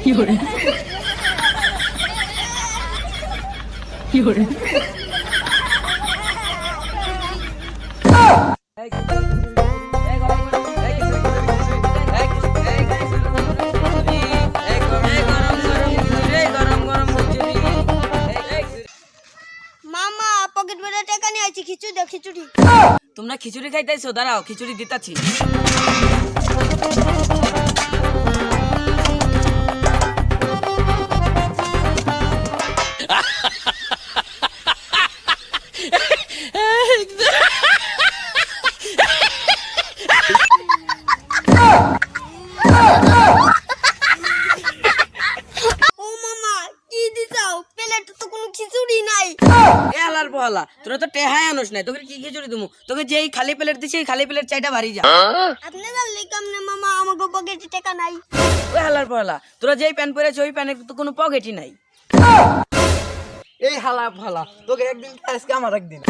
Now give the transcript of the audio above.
মামা পকেট ভরে টাকা নিয়ে আইছি, খিচুড়ি দাও খিচুড়ি। তোমরা খিচুড়ি খাইতেছো? দাঁড়াও খিচুড়ি দিতাছি। ও মামা কি দিছাও? প্লেটে তো কোনো খিচুড়ি নাই। এ হালার পহালা, তোরা তো টেহাই আনোস নাই, তোকে কি খিচুড়ি দিমু? তোকে যেই খালি প্লেট দিছি খালি প্লেট চাইটা বাড়ি যা। আপনি জানলে কেমনে মামা আমাকে পকেটে টাকা নাই? ওই হালার পহালা, তোরা যেই প্যান্ট পরেছ ওই প্যান্টের তো কোনো পকেটই নাই। এই হালা ফালা তোকে একদিন আজকে আমার একদিন।